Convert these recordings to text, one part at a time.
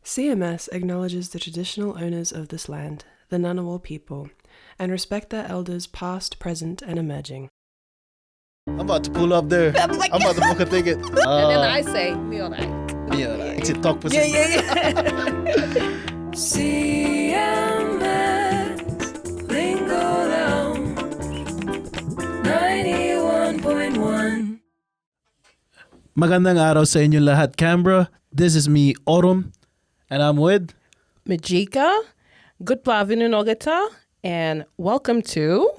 CMS acknowledges the traditional owners of this land, the Ngunnawal people, and respect their elders past, present, and emerging. I'm about to pull up there. I'm about to book a ticket. And then I say, me alright. Yeah, it's a Tok Pisin. CMS Lingo Lounge 91.1. Magandang araw sa inyo lahat, Canberra. This is me, Autumn, and I'm with... Mijica, good Nogata, and welcome to...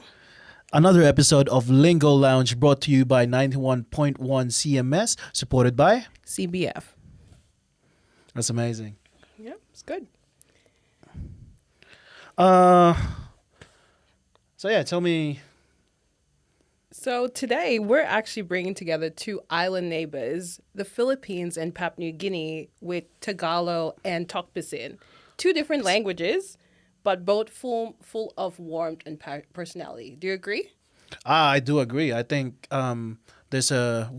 another episode of Lingo Lounge brought to you by 91.1 CMS, supported by... CBF. That's amazing. Yeah, it's good. Tell me... So today we're actually bringing together two island neighbors, the Philippines and Papua New Guinea, with Tagalog and Tok Pisin. Two different languages, but both full of warmth and personality. Do you agree? I do agree. I think there's a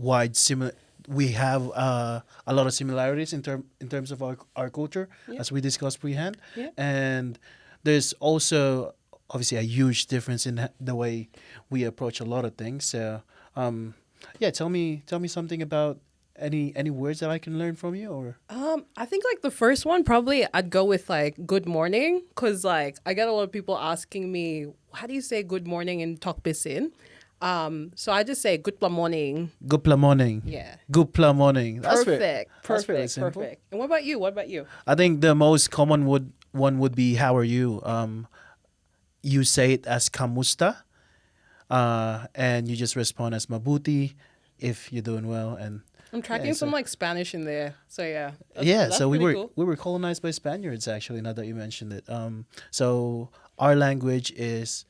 we have a lot of similarities in terms of our culture, as we discussed prehand. Yeah. And there's also obviously a huge difference in the way we approach a lot of things. So, tell me something about any words that I can learn from you, or I think like the first one probably I'd go with like good morning, because like I get a lot of people asking me, how do you say good morning in Tok Pisin? So I just say good morning. Good morning. Yeah. Good morning. Perfect. That's very simple. Perfect. And what about you? I think the most common one would be how are you? You say it as kamusta, and you just respond as mabuti if you're doing well. And I'm tracking some like Spanish in there, so yeah. So we cool. were colonized by Spaniards, actually. Now that you mentioned it, so our language is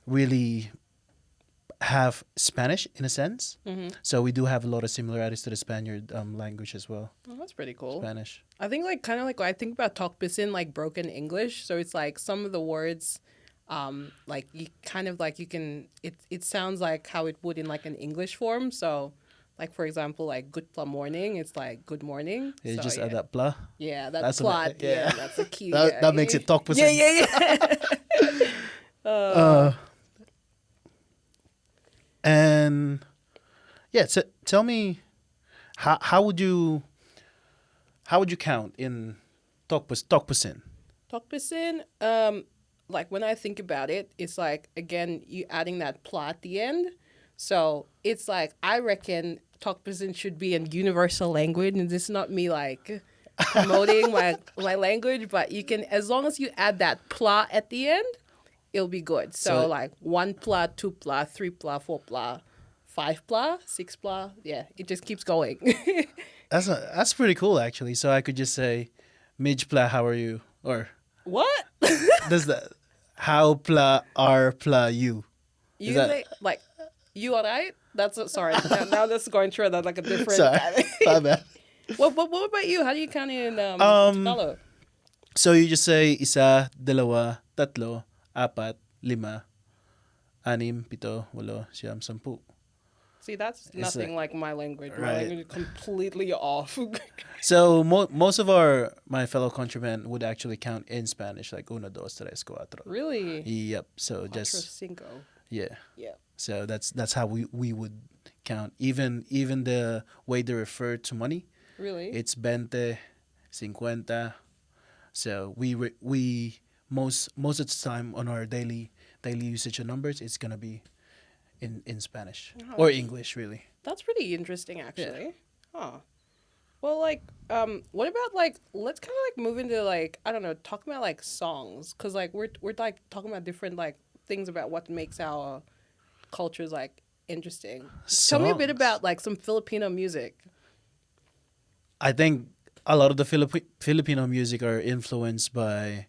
really half Spanish in a sense. Mm-hmm. So we do have a lot of similarities to the Spaniard language as well. Oh, that's pretty cool. Spanish. I think like kind of like when I think about Tok Pisin, like broken English. So it's like some of the words, like you kind of like you can it sounds like how it would in like an English form. So like for example, like good morning, it's like good morning. Yeah, so, just add that blah. Yeah, that's plot. That's a key. That makes it Tok Pisin. Yeah. And tell me, how would you count in Tok Pisin? Tok Pisin, like when I think about it, it's like again you adding that plot at the end. So it's like I reckon Tok Pisin should be a universal language, and this is not me like promoting my language, but you can, as long as you add that plot at the end, it'll be good. So like 1 pla, 2 pla, 3 pla, 4 pla, 5 pla, 6 pla. Yeah, it just keeps going. That's pretty cool, actually. So I could just say, Mij pla, how are you? Or What? does that how pla are pla you? You say like you alright? Sorry. now this is going through that like a different. Sorry, my bad. What about you? How do you count in Tagalog? So you just say isa, dalawa, tatlo, apat, lima, anim, pito, walo, siyam, sampu. See, that's nothing like my language. My Right. language is completely off. So most of my fellow countrymen would actually count in Spanish, like uno, dos, tres, cuatro. Really? Yep. So just Cuatro, cinco. yeah. Yeah. So that's how we would count. Even the way they refer to money, Really? it's 20, 50. So we most of the time on our daily usage of numbers, it's gonna be in Spanish or English, really. That's pretty interesting, actually. Huh. Well, like, what about like let's kind of like move into like I don't know, talking about like songs, cause like we're like talking about different like things about what makes our cultures like interesting. Tell me a bit Songs. about like some Filipino music. I think a lot of the Filipino music are influenced by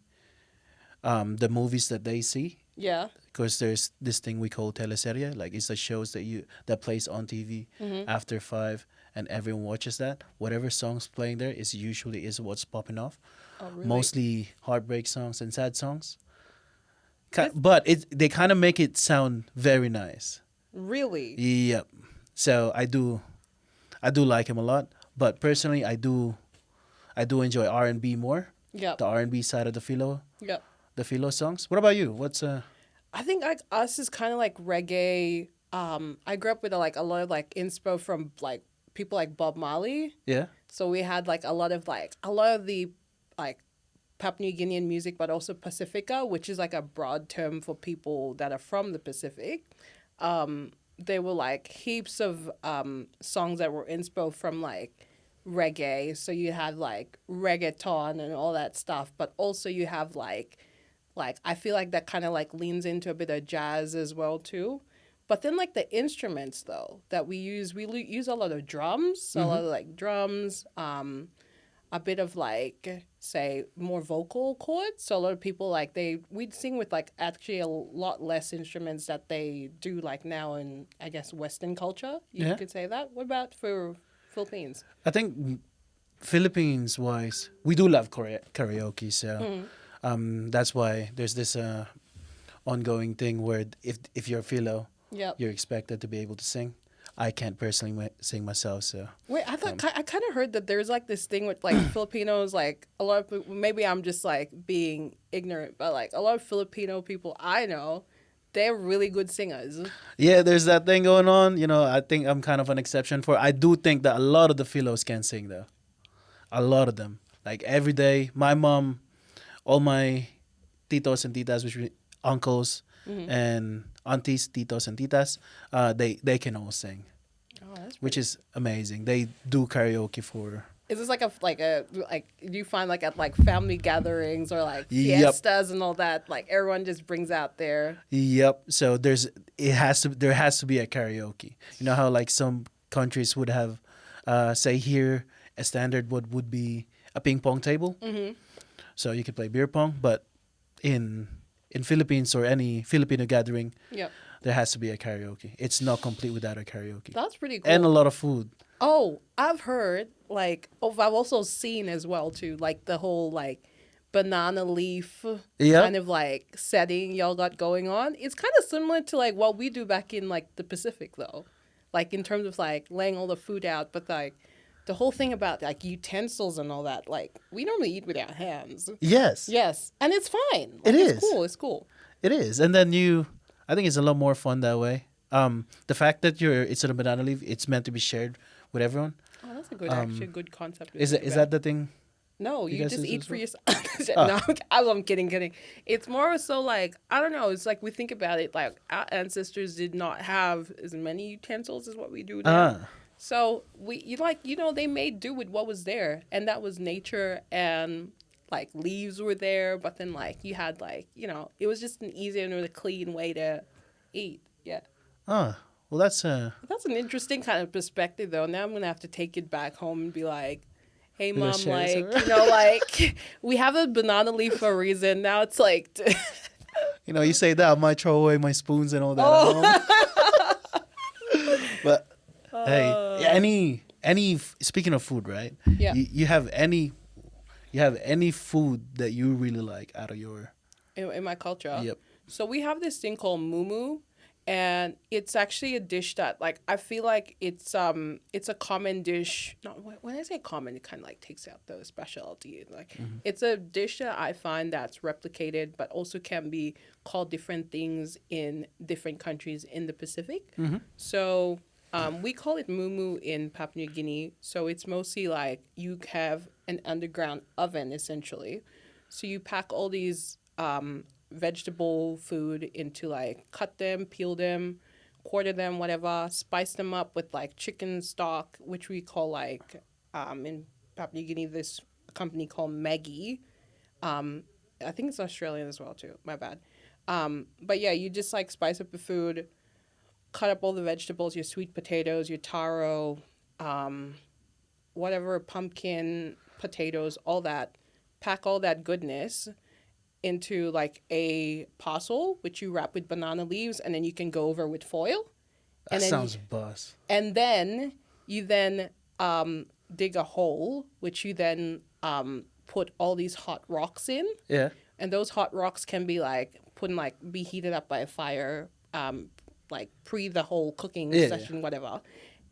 the movies that they see. Yeah. Because there's this thing we call teleserie, like it's the shows that plays on TV after 5, and everyone watches that. Whatever songs playing there is usually what's popping off. Oh, really? Mostly heartbreak songs and sad songs. But they kind of make it sound very nice. Really? Yep. So I do like him a lot. But personally, I do I do enjoy R&B more. Yep. The R&B side of Yep. the philo songs. What about you? What's I think like us is kind of like reggae. I grew up with like a lot of like inspo from like people like Bob Marley. yeah? So we had like a lot of the like Papua New Guinean music, but also Pacifica, which is like a broad term for people that are from the Pacific. There were like heaps of songs that were inspo from like reggae. So you had like reggaeton and all that stuff, but also you have like I feel like that kind of like leans into a bit of jazz as well too. But then like the instruments though that we use a lot of drums, so a lot of like drums, a bit of like say more vocal chords. So a lot of people like we'd sing with like actually a lot less instruments that they do like now in I guess Western culture. You could say that. What about for Philippines? I think Philippines wise, we do love karaoke, so that's why there's this ongoing thing where if you're a philo, Yep. you're expected to be able to sing. I can't personally sing myself, so Wait, I thought I kind of heard that there's like this thing with like Filipinos, like a lot of people, maybe I'm just like being ignorant, but like a lot of Filipino people I know, they're really good singers. yeah, there's that thing going on. You know, I think I'm kind of an exception for. I do think that a lot of the philos can sing though, a lot of them. Like every day, my mom, all my titos and titas, which we uncles and aunties, titos and titas, they can all sing, Oh, that's which is amazing. They do karaoke for. Is this like do you find like at like family gatherings or like Yep. fiestas and all that, like everyone just brings out their Yep. So there has to be a karaoke. You know how like some countries would have, say here a standard would be a ping pong table. So you could play beer pong, but in Philippines or any Filipino gathering, Yep. there has to be a karaoke. It's not complete without a karaoke. That's pretty cool. And a lot of food. Oh, I've heard I've also seen as well too, like the whole like banana leaf Yep. kind of like setting y'all got going on. It's kind of similar to like what we do back in like the Pacific though, like in terms of like laying all the food out, but like the whole thing about like utensils and all that, like we normally eat with our hands. Yes. Yes, and it's fine. It It's is. cool. It's cool. It is. And then I think it's a lot more fun that way. The fact that it's on a banana leaf, it's meant to be shared with everyone. Oh, that's a good actually good concept. to Is think is about. that the thing? No, You you guys just do eat this for well? yourself. No, I'm kidding. It's more so like, I don't know. It's like we think about it like our ancestors did not have as many utensils as what we do now. So they made do with what was there, and that was nature, and like leaves were there, but then like you had like it was just an easier and a clean way to eat. Yeah. Well, that's That's an interesting kind of perspective, though. Now I'm gonna have to take it back home and be like, "Hey, gonna mom, share like this? like we have a banana leaf for a reason. Now it's like, you say that I might throw away my spoons and all that. Oh. At home. But hey, speaking of food, right? Yeah. You have any food that you really like out of your? in my culture. Yep. So we have this thing called mumu, and it's actually a dish that like I feel like it's a common dish. No, when I say common, it kind of like takes out the specialty. Like it's a dish that I find that's replicated, but also can be called different things in different countries in the Pacific. So we call it mumu in Papua New Guinea. So it's mostly like you have an underground oven essentially. So you pack all these vegetable food into like cut them, peel them, quarter them, whatever, spice them up with like chicken stock, which we call like in Papua New Guinea this company called Maggie. I think it's Australian as well too. My bad. But yeah, you just like spice up the food, cut up all the vegetables, your sweet potatoes, your taro, whatever, pumpkin, potatoes, all that. Pack all that goodness into like a parcel, which you wrap with banana leaves, and then you can go over with foil. That sounds buzz. And then you dig a hole, which you then put all these hot rocks in. Yeah. And those hot rocks can be like be heated up by a fire, like pre the whole cooking session, whatever.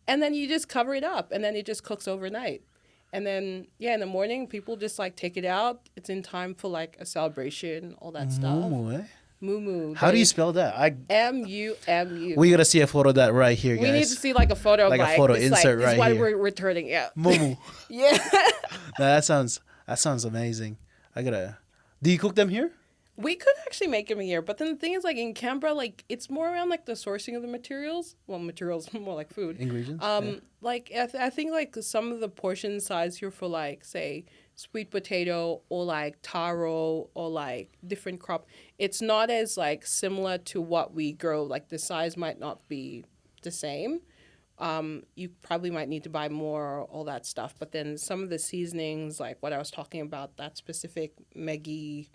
And then you just cover it up, and then it just cooks overnight. And then, yeah, in the morning, people just like take it out. It's in time for like a celebration, all that stuff. Mumu, eh? Mumu. How do you spell that? Mumu. We gotta see a photo of that right here, guys. We need to see like a photo of Like a photo this, insert this right is what here. we're returning. Yeah. Mumu. Yeah. Nah, that sounds amazing. Do you cook them here? We could actually make them here, but then the thing is, like in Canberra, like it's more around like the sourcing of the materials. Well, materials more like food. Ingredients. Like I think like some of the portion size here for like say sweet potato or like taro or like different crop, it's not as like similar to what we grow. Like the size might not be the same. You probably might need to buy more, all that stuff. But then some of the seasonings, like what I was talking about, that specific Maggi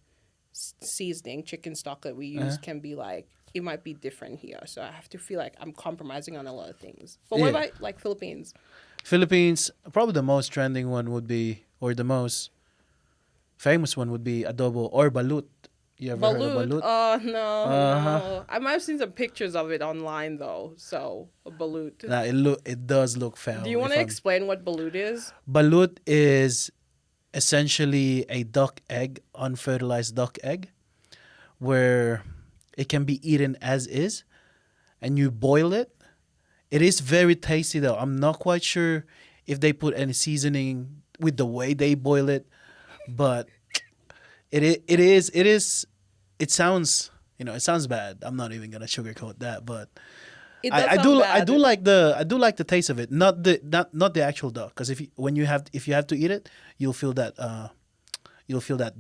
seasoning, chicken stock that we use can be like, it might be different here. So I have to feel like I'm compromising on a lot of things. But what about like Philippines? Philippines, probably the most trending one would be, or the most famous one would be adobo or balut. You ever heard of balut? Oh, no. I might have seen some pictures of it online, though. So, a balut. Nah, it does look foul. Do you want to explain what balut is? Balut is essentially a duck egg, unfertilized duck egg, where it can be eaten as is, and you boil it. It is very tasty, though. I'm not quite sure if they put any seasoning with the way they boil it, but it sounds, it sounds bad. I'm not even gonna sugarcoat that, but I do like the taste of it. Not the actual duck, because if you have to eat it, you'll feel that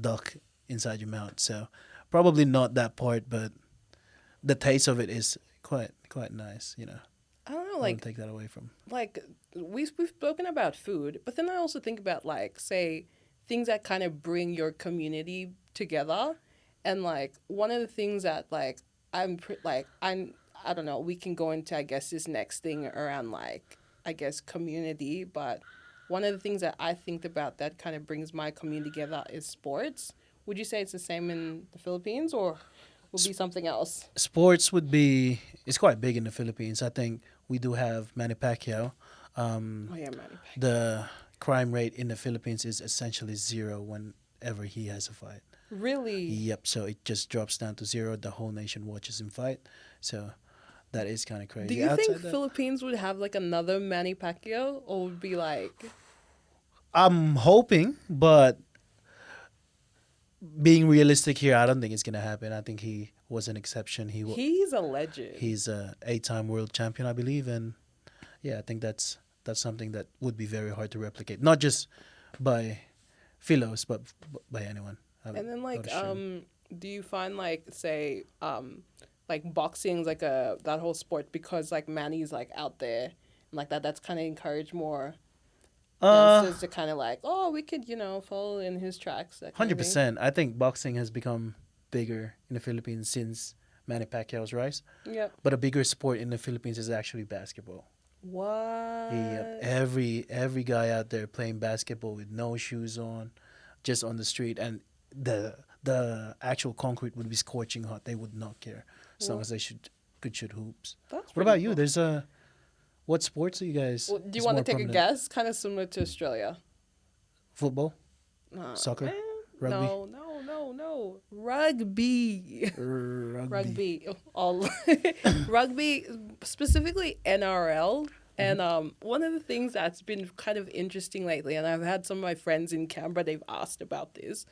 duck inside your mouth. So probably not that part, but the taste of it is quite nice. I don't know, I like won't take that away from. like we've spoken about food, but then I also think about like say things that kind of bring your community together, and like one of the things that like I don't know, we can go into I guess this next thing around like I guess community, but one of the things that I think about that kind of brings my community together is sports. Would you say it's the same in the Philippines, or would be something else? Sports it's quite big in the Philippines. I think we do have Manny Pacquiao. Oh yeah, Manny Pacquiao. The crime rate in the Philippines is essentially zero whenever he has a fight. Really? Yep. So it just drops down to zero. The whole nation watches him fight. So that is kind of crazy. Do you think Philippines would have like another Manny Pacquiao, or would be like? I'm hoping, but being realistic here, I don't think it's gonna happen. I think he was an exception. He's a legend. He's a 8-time world champion, I believe, and yeah, I think that's something that would be very hard to replicate, not just by Philos, but by anyone. And then like, do you find like say like boxing's like that whole sport, because like Manny's like out there and like that's kind of encouraged more youngsters to kind of like, oh, we could follow in his tracks. 100%. I think boxing has become bigger in the Philippines since Manny Pacquiao's rise. Yep. But a bigger sport in the Philippines is actually basketball. What? Yep. Every guy out there playing basketball with no shoes on, just on the street, and the actual concrete would be scorching hot. They would not care as long as they could shoot hoops. That's what about you? cool. There's what sports are you guys? Well, do you want to take a guess? Kind of similar to Australia. Football, soccer, rugby. No. Rugby. Rugby. All rugby, specifically NRL. And one of the things that's been kind of interesting lately, and I've had some of my friends in Canberra, they've asked about this,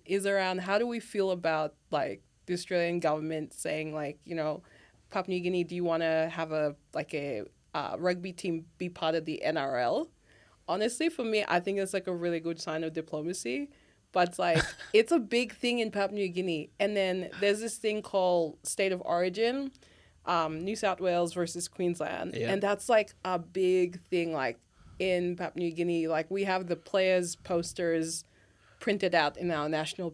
is around how do we feel about like the Australian government saying like, Papua New Guinea, do you want to have a rugby team be part of the NRL? Honestly, for me, I think it's like a really good sign of diplomacy. But it's like, it's a big thing in Papua New Guinea. And then there's this thing called State of Origin, New South Wales versus Queensland. Yeah. And that's like a big thing, like in Papua New Guinea. Like we have the players' posters printed out in our national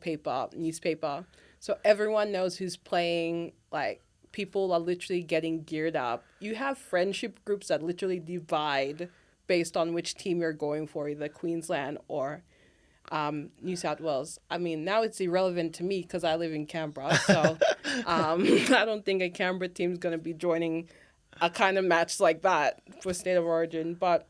newspaper. So everyone knows who's playing. Like people are literally getting geared up. You have friendship groups that literally divide based on which team you're going for, either Queensland or New South Wales. I mean, now it's irrelevant to me because I live in Canberra. So I don't think a Canberra team's going to be joining a kind of match like that for State of Origin. But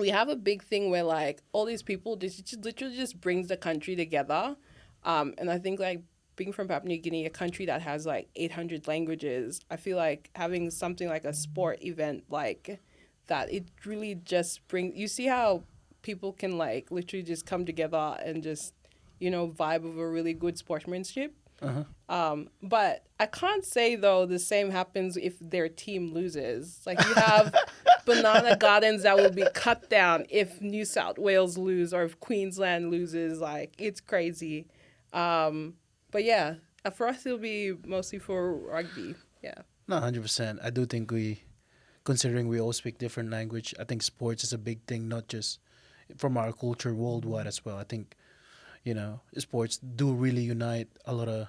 we have a big thing where like all these people just literally just brings the country together. And I think like being from Papua New Guinea, a country that has like 800 languages, I feel like having something like a sport event like that, it really just brings, you see how people can like literally just come together and just, vibe of a really good sportsmanship. But I can't say though the same happens if their team loses. Like you have banana gardens that will be cut down if New South Wales lose or if Queensland loses. Like it's crazy. But yeah, for us it'll be mostly for rugby. Yeah. No, 100%. I do think considering we all speak different language, I think sports is a big thing, not just from our culture worldwide as well. I think, sports do really unite a lot of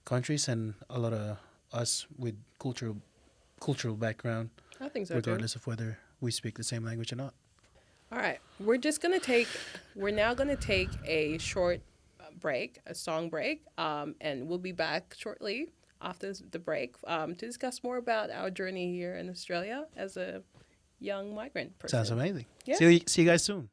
countries and a lot of us with cultural background, I think so regardless of whether we speak the same language or not. All right, we're now gonna take a short break, a song break, and we'll be back shortly after the break to discuss more about our journey here in Australia as a young migrant person. Sounds amazing. Yeah. See you guys soon.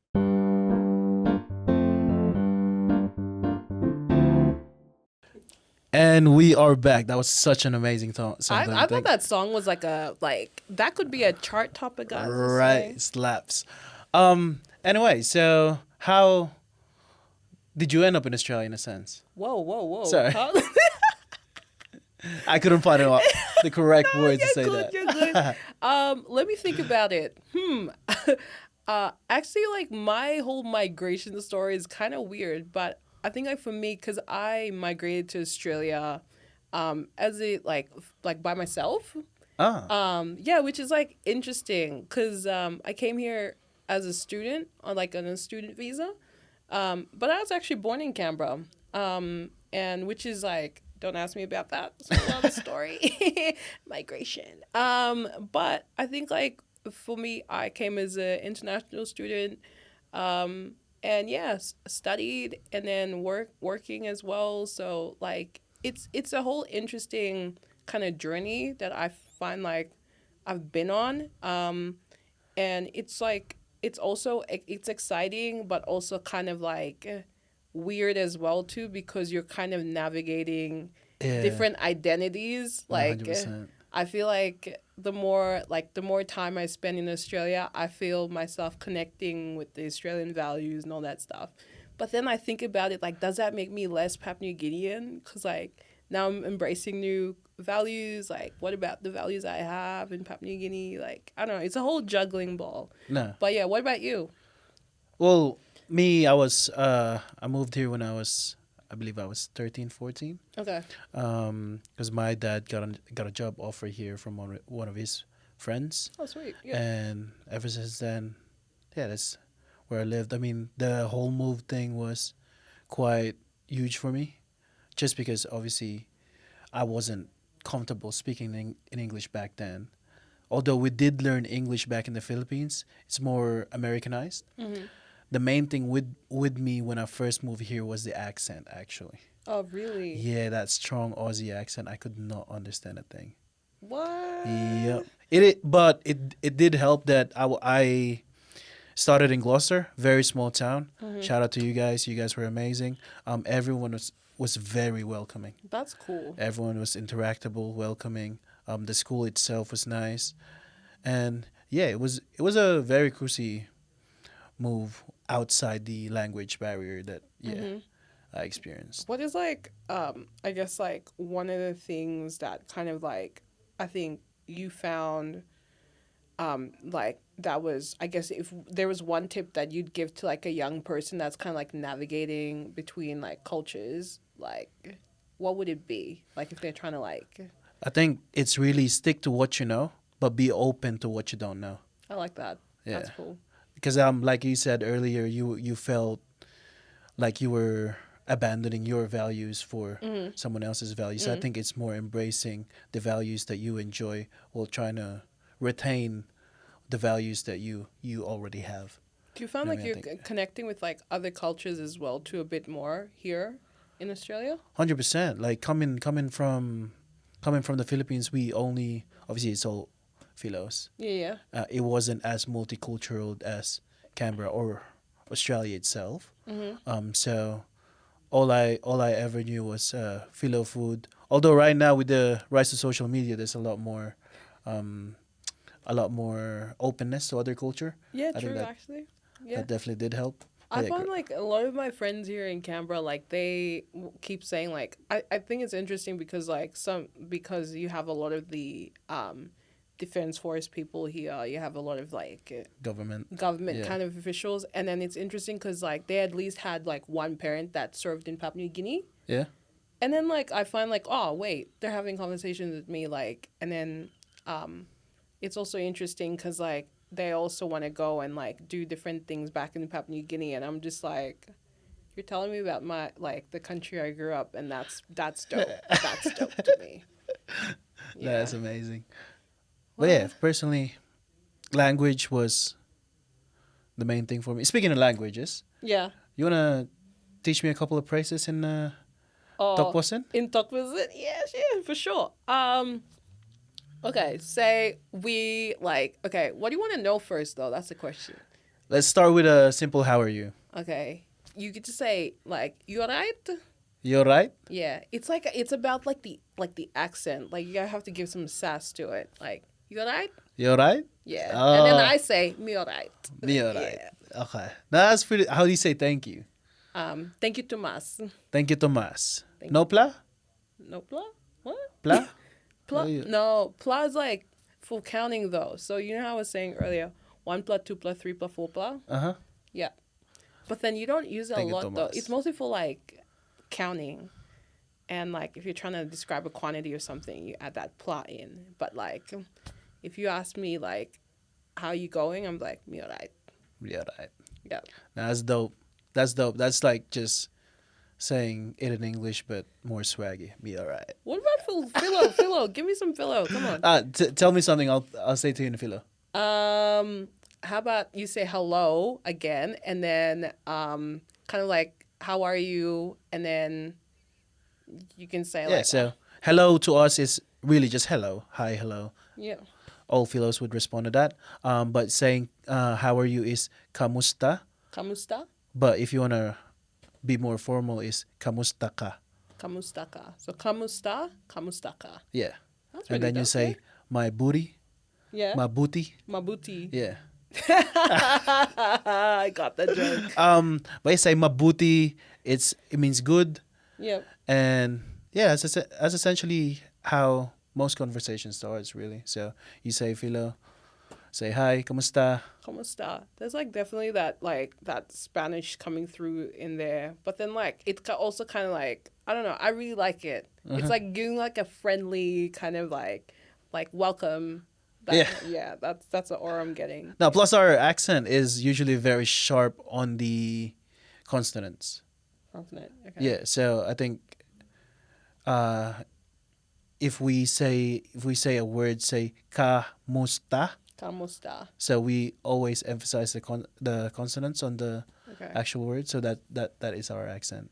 And we are back. That was such an amazing song. I thought that song was like that could be a chart topper, guys. Right, slaps. Anyway, so how did you end up in Australia in a sense? Whoa. Sorry. Huh? I couldn't find the correct words to say that. You're good. Let me think about it. Actually, like my whole migration story is kind of weird, but I think like for me, because I migrated to Australia, as a like by myself. Yeah, which is like interesting because I came here as a student on a student visa, but I was actually born in Canberra, and which is like, don't ask me about that. It's another story. Migration. But I think like for me, I came as an international student. And yes, studied and then working as well. So like it's a whole interesting kind of journey that I find like I've been on. And it's like it's exciting, but also kind of like weird as well too, because you're kind of navigating different identities. Like 100%. I feel like the more time I spend in Australia, I feel myself connecting with the Australian values and all that stuff. But then I think about it, like, does that make me less Papua New Guinean? Because, like, now I'm embracing new values. Like, what about the values I have in Papua New Guinea? Like, I don't know. It's a whole juggling ball. No. But, yeah, what about you? Well, me, I moved here when I believe I was 13, 14. Okay. Because my dad got a job offer here from one of his friends. Oh, sweet. Yeah. And ever since then, yeah, that's where I lived. I mean, the whole move thing was quite huge for me, just because obviously I wasn't comfortable speaking in English back then. Although we did learn English back in the Philippines, it's more Americanized. Mm-hmm. The main thing with me when I first moved here was the accent, actually. Oh, really? Yeah, that strong Aussie accent. I could not understand a thing. What? Yep. But it did help that I started in Gloucester, very small town. Mm-hmm. Shout out to you guys. You guys were amazing. Everyone was very welcoming. That's cool. Everyone was interactable, welcoming. The school itself was nice, and yeah, it was a very crucial move outside the language barrier that I experienced. What is like I guess like one of the things that kind of like I think you found like that was, I guess, if there was one tip that you'd give to like a young person that's kind of like navigating between like cultures, like what would it be? Like if they're trying to like, I think it's really stick to what you know, but be open to what you don't know. I like that. Yeah. That's cool. Because like you said earlier, you felt like you were abandoning your values for someone else's values. So I think it's more embracing the values that you enjoy while trying to retain the values that you already have. Do you find You know like what I you're mean? connecting with like other cultures as well too a bit more here in Australia? 100%. Like coming from the Philippines, we only, obviously it's all Philos. Yeah. It wasn't as multicultural as Canberra or Australia itself. So all I ever knew was philo food. Although right now with the rise of social media, there's um, a lot more openness to other culture. Yeah, I think true, that actually. Yeah. that definitely did help. I Yeah, found like a lot of my friends here in Canberra, like they keep saying like I think it's interesting because like because you have a lot of the defense force people here, you have a lot of like government Yeah. kind of officials, and then it's interesting because like they at least had like one parent that served in Papua New Guinea, Yeah. and then like I find like, oh wait, they're having conversations with me, like, and then it's also interesting because like they also want to go and like do different things back in Papua New Guinea, and I'm just like, you're telling me about my like the country I grew up, and that's dope. That's dope to me. Yeah. That's amazing. But yeah, personally, language was the main thing for me. Speaking of languages, Yeah. you wanna teach me a couple of phrases in Tok Pisin? In Tok Pisin? Yeah, for sure. Okay, say we like. Okay, what do you want to know first, though? That's the question. Let's start with a simple "How are you?" Okay, you get to say like, "You alright?" You alright? Yeah, it's about like the accent. Like you gotta have to give some sass to it. Like, "You alright?" You alright? Yeah, Oh. and then I say, "Me alright." Me alright. Yeah. Okay. That's pretty. How do you say thank you? Thank you, Tomas. Thank you, Tomas. Thank No pla? No pla? What? Pla? Pla? Oh, yeah. No, pla is like full counting though. So you know how I was saying earlier, 1 pla, 2 pla, 3 pla, 4 pla. Uh-huh. Yeah, but then you don't use it Thank a you, lot though. Tomas. It's mostly for like counting, and like if you're trying to describe a quantity or something, you add that pla in. But like, if you ask me like, how you going? I'm like, me alright. Me alright. Yeah. That's dope. That's dope. That's like just saying it in English, but more swaggy. Me alright. What about Philo? Give me some Philo. Come on. Tell me something. I'll say to you in Philo. How about you say hello again, and then kind of like how are you, and then you can say Yeah. like So hello to us is really just hello. Hi, hello. yeah. All Philos would respond to that. But saying how are you is kamusta. Kamusta? But if you wanna be more formal, is kamusta ka. Kamusta ka. So kamusta, kamusta ka. Yeah. That's And then you say my booty, yeah. my booty. Mabuti. Yeah. I got the joke. But you say mabuti, it means good, Yep. and yeah, that's essentially how most conversation starts, really. So you say Philo, say hi, kamusta. Kamusta. There's like definitely that like that Spanish coming through in there, but then like it's also kind of like I don't know. I really like it. It's like giving like a friendly kind of like welcome. Yeah. That's the aura I'm getting. Now, plus our accent is usually very sharp on the consonants. Consonant. Okay. Yeah, so I think if we say a word, say kamusta. Kamusta. So we always emphasize the consonants on the Okay. actual word, so that is our accent.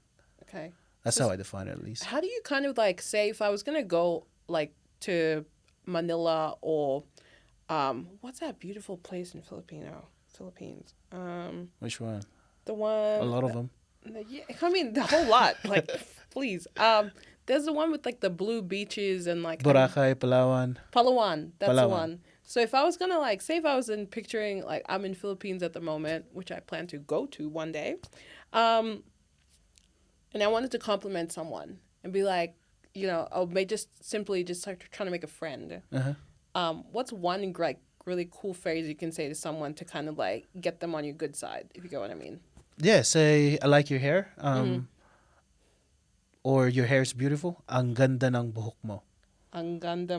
Okay. That's So how I define it, at least. How do you kind of like say if I was gonna go like to Manila or what's that beautiful place in Philippines? Which one? The one A lot of them. Yeah, I mean the whole lot. Like please. There's the one with like the blue beaches and like Boracay, Palawan. Palawan. That's the Palawan. one. So if I was gonna like say if I was in picturing like I'm in Philippines at the moment, which I plan to go to one day, and I wanted to compliment someone and be like, you know, or may just simply just like trying to make a friend. Uh-huh. What's one like really cool phrase you can say to someone to kind of like get them on your good side, if you get what I mean? Yeah, say I like your hair. Or your hair is beautiful. Ang ganda ng buhok mo. Ang ganda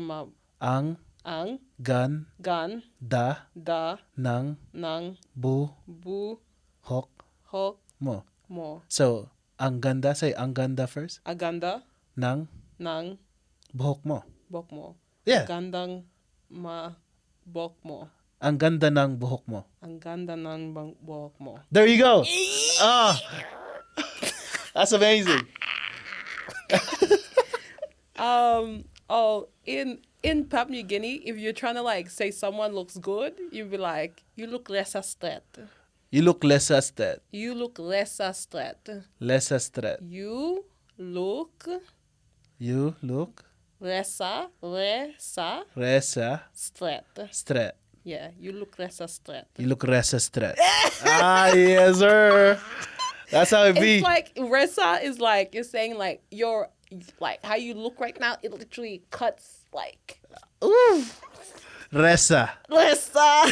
Ang ang gan gan da da ng nang buhok buhok mo. mo. So, ang ganda, say ang ganda first. Aganda Ng nang buhok mo. bok mo. Yeah. Gandang bok mo. Ang ganda ng buhok mo. Ang ganda ng buhok mo. There you go. That's amazing. in Papua New Guinea, if you're trying to like say someone looks good, you'd be like, you look lessa stret. You look less astret. You look lessa stret. Less astret. You look You look lessa resa stret. stret. Yeah, you look lessa stret. You look resa stret. Ah, yes, sir. That's how it be. It's like resa is like you're saying like you're like how you look right now. It literally cuts like ooh Resa. resa.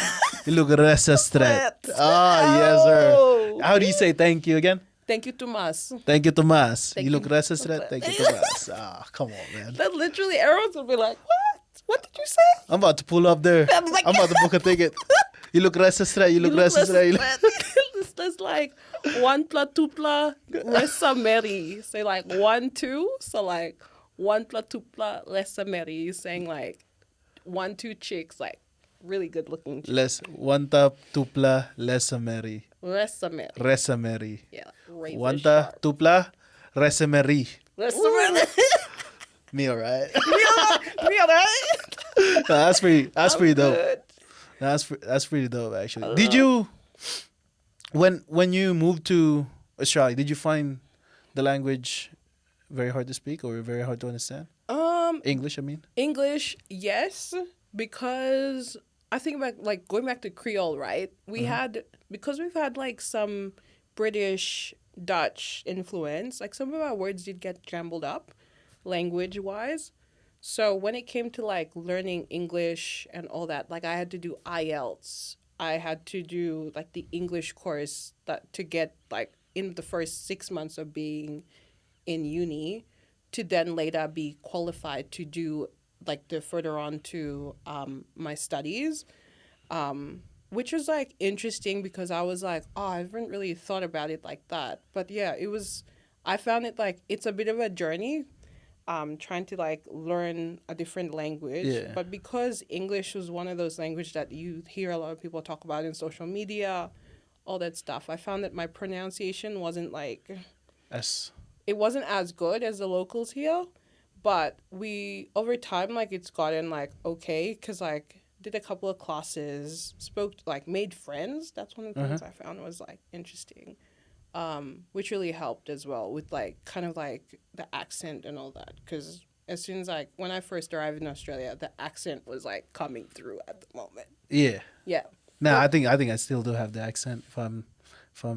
You look resa stret. Ah, yes, sir. How do you say thank you again? Thank you, Tomas. Thank you, Tomas. Thank you look you. resa stret. Thank you, Tomas. Ah, come on, man. That literally everyone's will be like, what? What did you say? I'm about to pull up there. I'm like- I'm about to book a ticket. You look resa stret. You look resa stret. It's like 1 plus 2 plus resa meri. Say like 1 2. So like 1 plus 2 plus resa meri. You're saying like 1 2 chicks like really good looking chicks. Less one tap tupla lesa meri. Resa meri. Resa meri. Yeah. razor One sharp. tap tupla resa meri. Resa meri. Me alright. Me alright? That's pretty dope. Good. That's pretty dope actually. Did you when you moved to Australia, did you find the language very hard to speak or very hard to understand? English, I mean. English, yes, because I think about like going back to Creole, right? We had because we've had like some British, Dutch influence, like some of our words did get jumbled up language wise. So when it came to like learning English and all that, like I had to do IELTS. I had to do like the English course that to get like in the first 6 months of being in uni to then later be qualified to do like the further on to my studies, which was like interesting because I was like, oh, I haven't really thought about it like that. But yeah, I found it like it's a bit of a journey trying to like learn a different language. Yeah. But because English was one of those languages that you hear a lot of people talk about in social media, all that stuff, I found that my pronunciation wasn't like... Yes. It wasn't as good as the locals here, but over time, like, it's gotten, like, okay, because, like, did a couple of classes, made friends. That's one of the things I found was, like, interesting, which really helped as well with, like, kind of, like, the accent and all that, because as soon as, like, when I first arrived in Australia, the accent was, like, coming through at the moment. Yeah. Yeah. No, I think I still do have the accent if I'm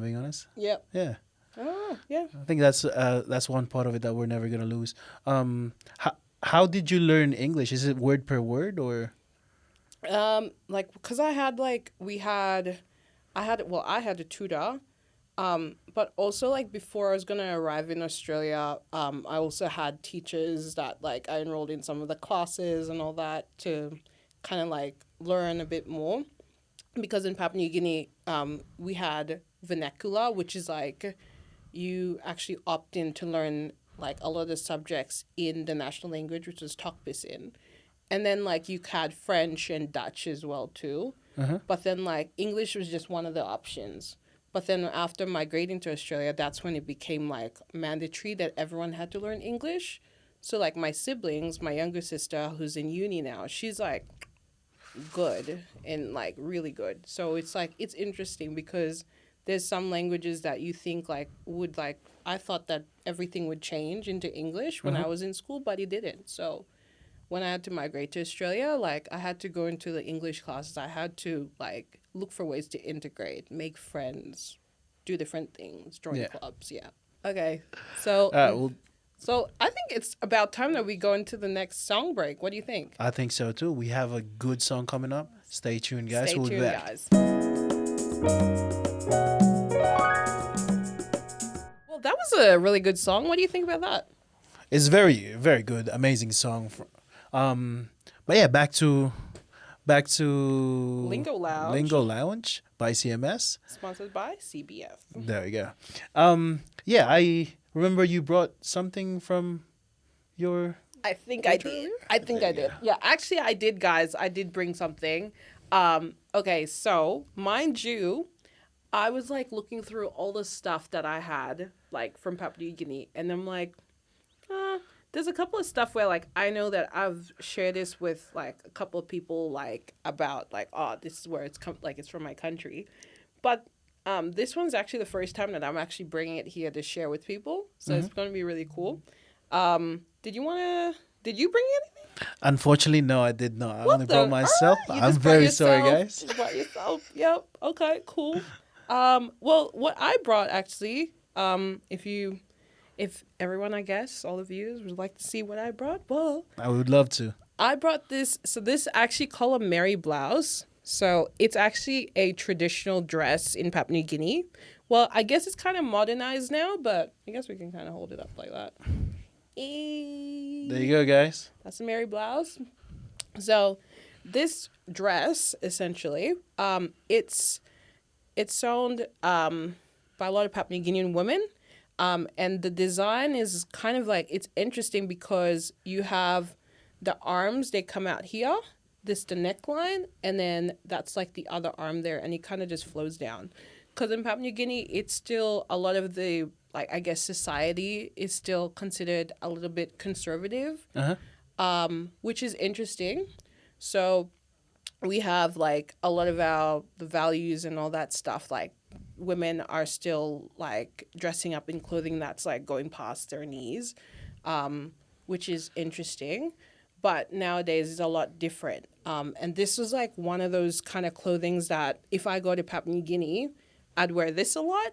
being honest. Yep. Yeah. Oh, yeah. I think that's one part of it that we're never gonna lose. How did you learn English? Is it word per word or? Like, because I had a tutor, but also like before I was gonna arrive in Australia, I also had teachers that like I enrolled in some of the classes and all that to kind of like learn a bit more, because in Papua New Guinea, we had vernacular, which is like you actually opt in to learn like a lot of the subjects in the national language, which was Tok Pisin. And then like you had French and Dutch as well too. But then like English was just one of the options. But then after migrating to Australia, that's when it became like mandatory that everyone had to learn English. So like my siblings, my younger sister who's in uni now, she's like good and like really good. So it's like it's interesting because there's some languages that you think like would like I thought that everything would change into English when I was in school, but it didn't. So when I had to migrate to Australia, like I had to go into the English classes. I had to like look for ways to integrate, make friends, do different things, join clubs. Yeah. Okay. So so I think it's about time that we go into the next song break. What do you think? I think so too. We have a good song coming up. Stay tuned, guys. Stay We'll be tuned, back. guys. Well, that was a really good song. What do you think about that? It's very, very good, amazing song. But yeah, back to Lingo Lounge. Lingo Lounge by CMS. Sponsored by CBF. There we go. Yeah, I remember you brought something from your. I think I did. I think I did. Yeah, actually, I did, guys. I did bring something. Okay, so mind you, I was like looking through all the stuff that I had like from Papua New Guinea, and I'm like, there's a couple of stuff where like I know that I've shared this with like a couple of people like about like, oh, this is where it's from my country, but this one's actually the first time that I'm actually bringing it here to share with people, so it's going to be really cool. Did you bring anything? Unfortunately, no, I did not. I What only the- brought myself. You I'm just brought very sorry, yourself. guys. You brought yourself. Yep. Okay. Cool. Well, what I brought actually, if everyone, I guess, all the viewers would like to see what I brought, well, I would love to. I brought this. So this actually called a Mary blouse. So it's actually a traditional dress in Papua New Guinea. Well, I guess it's kind of modernized now, but I guess we can kind of hold it up like that. There you go, guys. That's a Mary blouse. So this dress, essentially, it's sewn by a lot of Papua New Guinean women. And the design is kind of like, it's interesting because you have the arms, they come out here, this the neckline, and then that's like the other arm there, and it kind of just flows down. Because in Papua New Guinea, it's still a lot of the, like, I guess society is still considered a little bit conservative, which is interesting. So we have like a lot of the values and all that stuff, like women are still like dressing up in clothing that's like going past their knees, which is interesting. But nowadays it's a lot different. And this was like one of those kind of clothings that if I go to Papua New Guinea, I'd wear this a lot.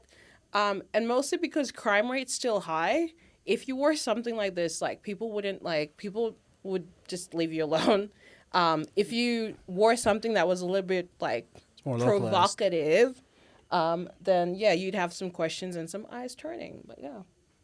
And mostly because crime rate's still high. If you wore something like this, like people would just leave you alone. If you wore something that was a little bit like more localized. provocative, then yeah, you'd have some questions and some eyes turning. But yeah,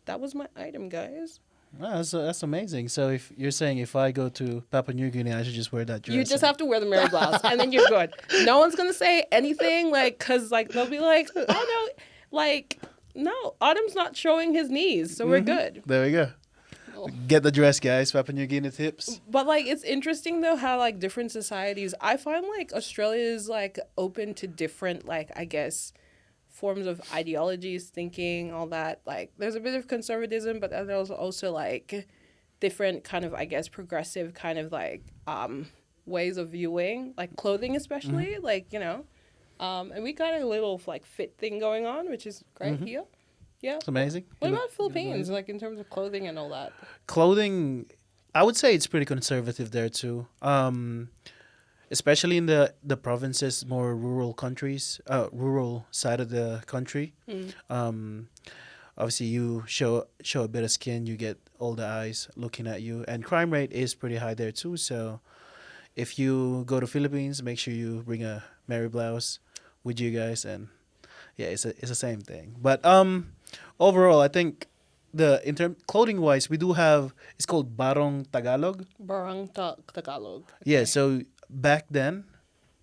that was my item, guys. Wow, that's amazing. So if you're saying if I go to Papua New Guinea, I should just wear that dress. You just have to wear the Mary blouse, and then you're good. No one's gonna say anything, like, cause like they'll be like, oh no, like no, Autumn's not showing his knees, so we're good. There we go. Get the dress, guys. Papua New Guinea tips. But like, it's interesting though how like different societies. I find like Australia is like open to different, like, I guess, forms of ideologies, thinking, all that. Like, there's a bit of conservatism, but then there's also like different kind of, I guess, progressive kind of like ways of viewing, like clothing, especially, like, you know. And we got a little like fit thing going on, which is great here. Yeah. It's amazing. What about Philippines, like in terms of clothing and all that? Clothing, I would say it's pretty conservative there too. Especially in the provinces, more rural countries, rural side of the country. Obviously, you show a bit of skin, you get all the eyes looking at you, and crime rate is pretty high there too. So, if you go to Philippines, make sure you bring a Mary blouse with you guys, and yeah, it's the same thing. But overall, I think clothing wise, we do have, it's called Barong Tagalog. Barang Tagalog. Yeah, so back then,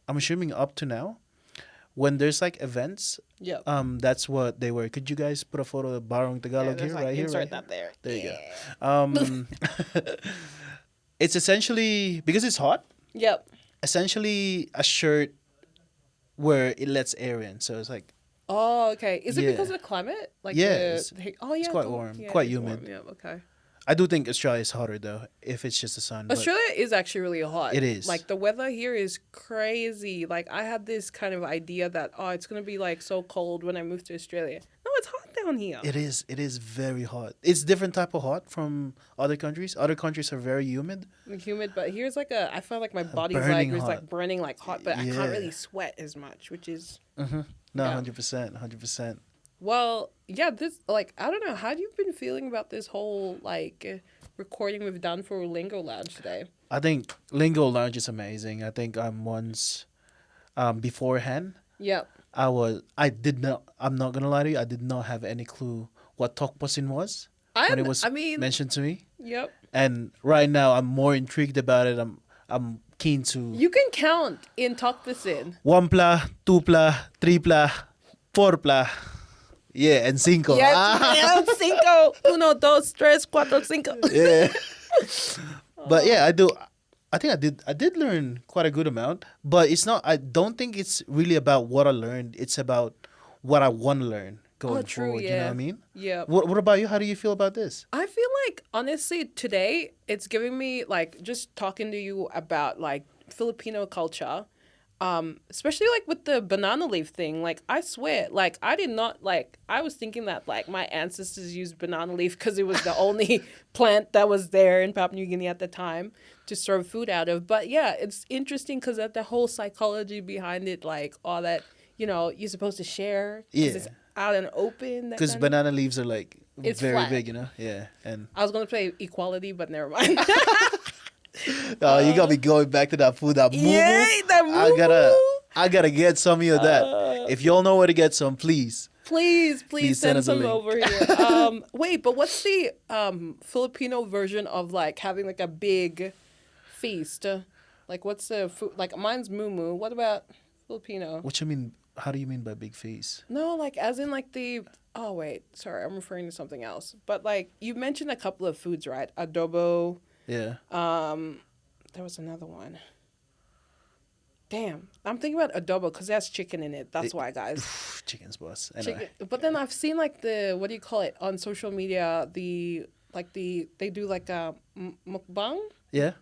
I'm assuming up to now, when there's like events, Yep. that's what they were. Could you guys put a photo of Barong Tagalog here, like, right here? insert Right that there. There you go. It's essentially, because it's hot, Yep. essentially a shirt where it lets air in. So it's like, Oh, okay. Is it Yeah. because of the climate? Like Yeah, oh yeah, quite warm, quite humid. Yeah, okay. I do think Australia is hotter though, if it's just the sun. but- Australia is actually really hot. It is. Like the weather here is crazy. Like I had this kind of idea that it's gonna be like so cold when I move to Australia. No, it's hot down here. It is. It is very hot. It's different type of hot from other countries. Other countries are very humid. Humid, but here's like I feel like my body's burning like hot. like burning like hot, but I Yeah. can't really sweat as much, which is No, Yeah. 100%, 100%. well, yeah. This like I don't know. How have you been feeling about this whole like recording we've done for Lingo Lounge today? I think Lingo Lounge is amazing. I think once beforehand, Yep. I'm not gonna lie to you, I did not have any clue what Tok Pisin was when it was mentioned to me. Yep. And right now I'm more intrigued about it. I'm keen to You can count in Tok Pisin. 1 pla, 2 pla, 3 pla, 4 pla. Yeah, and 5. Yes, cinco, uno, dos, tres, cuatro, cinco. Yeah. But yeah, I think I did learn quite a good amount, but it's not, I don't think it's really about what I learned. It's about what I want to learn. going true, forward. You know yeah. what I mean? Yeah. What about you? How do you feel about this? I feel like honestly today it's giving me like just talking to you about like Filipino culture, especially like with the banana leaf thing. Like I swear, like I did not like. I was thinking that like my ancestors used banana leaf because it was the only plant that was there in Papua New Guinea at the time to serve food out of. But yeah, it's interesting because of the whole psychology behind it, like all that you're supposed to share because it's out and open. Because banana leaves are like It's very flat. big, and I was gonna play equality, but never mind. you got me going back to that food, that moo. that I gotta get some of that. If y'all know where to get some, please. Please send us a some link. over here. Wait, but what's the Filipino version of like having like a big feast? Like what's the food? Like mine's mumu. What about Filipino? What you mean? How do you mean by big feast? No, like as in like the. Oh wait, sorry, I'm referring to something else. But like you mentioned a couple of foods, right? Adobo. Yeah. There was another one. Damn, I'm thinking about adobo because that's chicken in it. That's why, guys. Chicken's boss. Anyway. But then I've seen like the what do you call it on social media? They do like a mukbang. Yeah.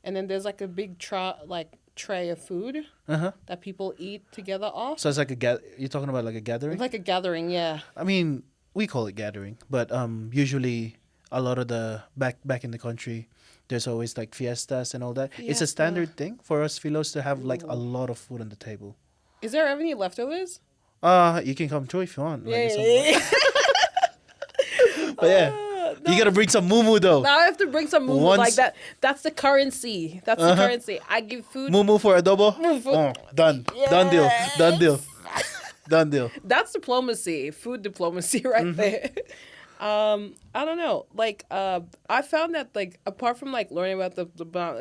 And then there's like a big tray of food that people eat together off. So it's like you're talking about like a gathering? It's like a gathering, yeah. I mean, we call it gathering, but usually a lot of the back in the country, there's always like fiestas and all that. It's a standard thing for us Filos to have like a lot of food on the table. Is there any leftovers? You can come through if you want. Like, Yeah. But yeah. You gotta bring some mumu though. Now I have to bring some mumu like that. That's the currency. That's the currency. I give food. Mumu for adobo. Done. Yes. Done deal. That's diplomacy. Food diplomacy right there. I don't know. Like I found that like apart from like learning about the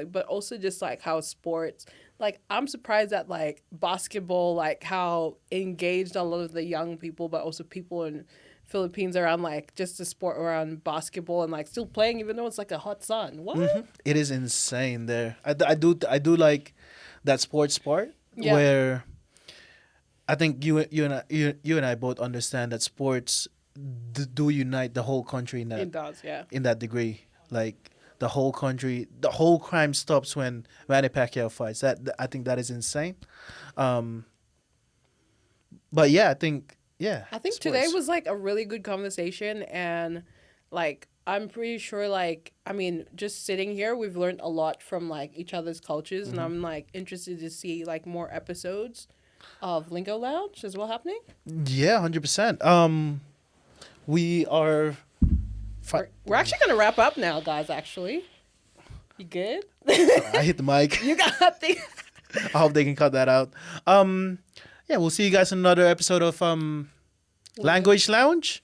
but also just like how sports. Like I'm surprised at like basketball, like how engaged a lot of the young people, but also people in Philippines around like just the sport around basketball and like still playing even though it's like a hot sun. What? Mm-hmm. It is insane there. I do like that sports part where I think you and I both understand that sports do unite the whole country in that. It does, yeah. In that degree, like the whole country, the whole crime stops when Manny Pacquiao fights. That I think that is insane. But yeah, I think. Yeah, I think today was like a really good conversation and like I'm pretty sure like I mean just sitting here we've learned a lot from like each other's cultures and I'm like interested to see like more episodes of Lingo Lounge as well happening. Yeah, 100%. We are we're actually going to wrap up now, guys, actually. You good? I hit the mic. You got the I hope they can cut that out. Yeah, we'll see you guys in another episode of Language Lounge.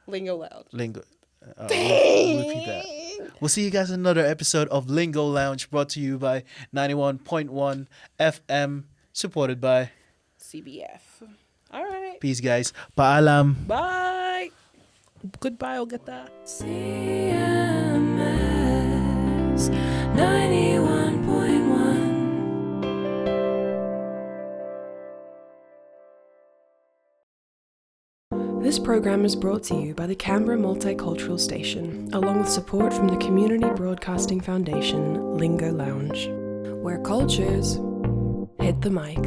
Lingo Lounge. We'll repeat that. We'll see you guys in another episode of Lingo Lounge, brought to you by 91.1 FM, supported by CBF. All right. Peace, guys. Paalam. Bye. Goodbye, Ogata. CMS 91.1. This program is brought to you by the Canberra Multicultural Station, along with support from the Community Broadcasting Foundation, Lingo Lounge, where cultures hit the mic.